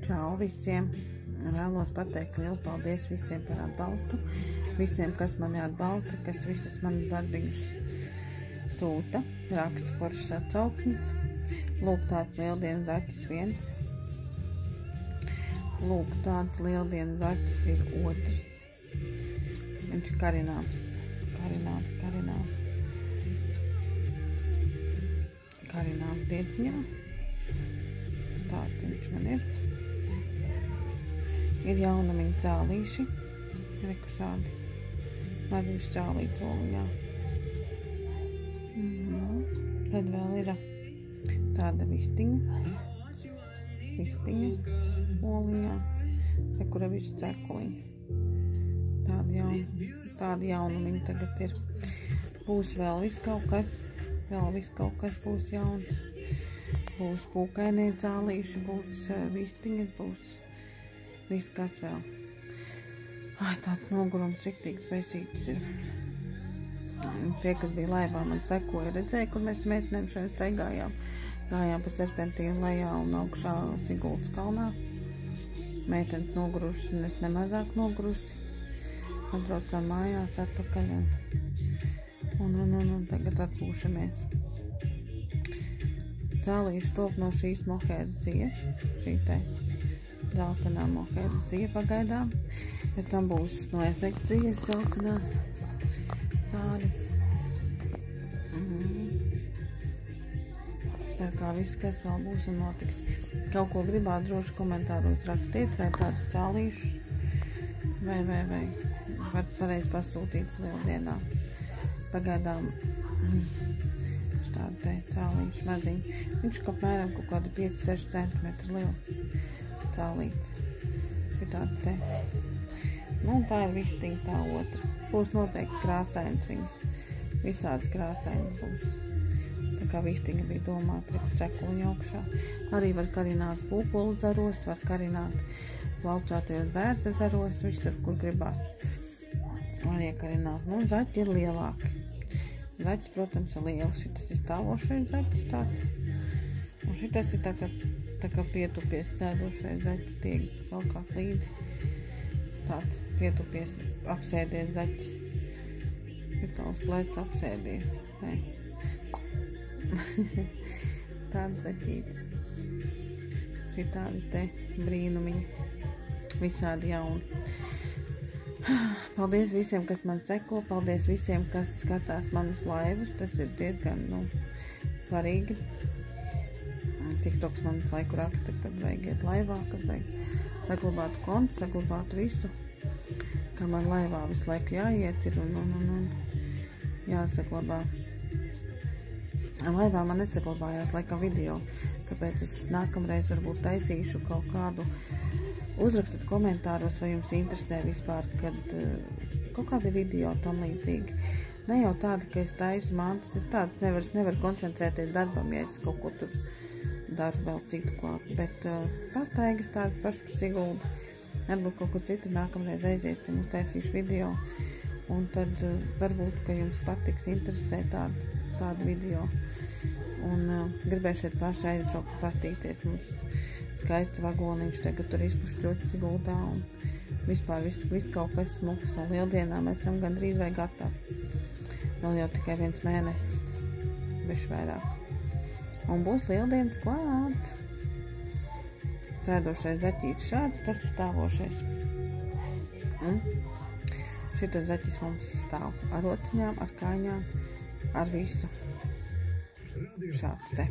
Čau visiem! Vēlos pateikt lielu paldies visiem par atbalstu. Visiem, kas mani atbalsta, kas visus manus darbiņus sūta, raksta foršas atsauksmes. Lūk, tāds lieldienas zaķis viens. Lūk, tāds lieldienas zaķis ir otrs. Viņš ir karināms. Karināms dieciņā. Tāds viņš man ir. Ir jaunumiņi cālīši. Reku šādi. Maziņš cālīts oliņā. Tad vēl ir tāda vistiņa oliņā, te kura visu cekuliņa. Tādi jaunumiņi tagad ir. Būs vēl viss kaut kas būs jauns. Būs pūkainie cālīši, būs vistiņas, būs viss kas vēl. Ai, tāds nogurums riktīgs besītis ir. Tie, kas bija laivā, man sekoja, redzēja, kur mēs meitenēm šeit staigājām. Gājām pa serpentīnu lejā un augšā Sigultas kalnā. Meitenes nogurušas, un es nemazāk nogurusi. Atbraucām mājās atpakaļ un tagad atpūšamies. Cālīši top no šīs mohēras zies, šī te dzeltenā mohēras zija pagaidām. Pēc tam būs no efekta zies dzeltenās cāļi. Tā kā viss, kas vēl būs un notiks. Kaut ko gribāt droši komentāros rakstiet, vai tādus cālīšus, vai varēs pasūtīt lieldienā. Pagaidām tādu te cālīšu maziņu. Viņš apmēram kaut kādi 5-6 cm liels cālīts. Ir tāda te. Nu, tā ir vistiņa, tā otra. Būs noteikti krāsainas viņas. Visādas krāsainas būs. Tā kā vistiņa bija domāta ar cekuliņu augšā. Arī var karināt pūpulu zaros, var karināt laucātajos bērza zaros, visur, kur gribās. Var iekarināt. Nu, zaķi ir lielāki. Zaķis, protams, ir liels. Šitas ir stāvošais zaķis tāds. Un šitas ir tā kā pietupies sēdošais zaķis, tiek vēl kā slīdi. Tāds pietupies apsēdies zaķis. Ir tavs plēc apsēdies. Tāda zaķīta. Šī tādi te brīnumiņi. Visādi jauni. Paldies visiem, kas man seko. Paldies visiem, kas skatās manus laivus. Tas ir diezgan, svarīgi. TikToks man laiku raksta, kad vajag iet laivā, kad vajag saglabāt kontu, saglabāt visu. Kā man laivā visu laiku jāiet ir un jāsaglabā. Laivā man nesaglabājās laikam video, tāpēc es nākamreiz varbūt taisīšu kaut kādu. Uzrakstat komentāros, vai jums interesē vispār, kad kaut kādi video tam līdzīgi. Ne jau tādi, ka es taisu mantas, es tāds nevaru koncentrēties darbam, ja es kaut ko tur daru vēl citu klāt, bet pastaigas tādas pašas par Siguldu. Varbūt kaut ko citu nākamreiz aiziesim un taisīšu video, un tad varbūt, ka jums patiks interesē tādu video. Un gribēju šeit paši aizbraukt, pastīties mums skaists vagoniņš, tagad tur izpušķots Siguldā un vispār viss kaut kas smuks no lieldienām. Mēs esam gandrīz vai gatavi. Vēl jau tikai 1 mēnesis, bišķi vairāk. Un būs lieldienas klāt. Sēdošais zaķītis šāds, tas ir stāvošais. Šitas zaķis mums stāv ar rociņām, ar kāņām, ar visu. Šāds te.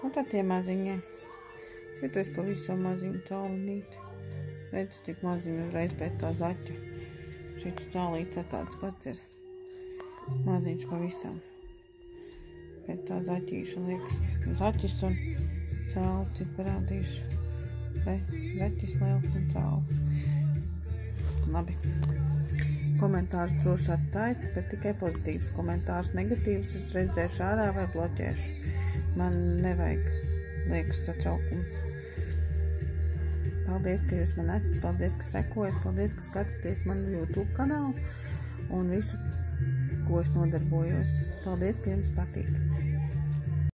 Un tad tie maziņie. Šito es pavisam maziņu cālinīti. Redz, tik maziņu uzreiz pēc tā zaķa. Šitas cālīts tāds pats ir. Maziņš pavisam. Pēc tā zaķīša liekas. Zaķis un cāls tik parādīšu. Zaķis liels un cāls. Labi. Komentārus droši atstājiet, bet tikai pozitīvs komentārus. Negatīvus es redzēšu ārā vai bloķēšu. Man nevajag liekas satraukums. Paldies, ka jūs man esat, paldies, ka sekojat, paldies, ka skatāties manu YouTube kanālu un visu, ko es nodarbojos. Paldies, ka jums patīk.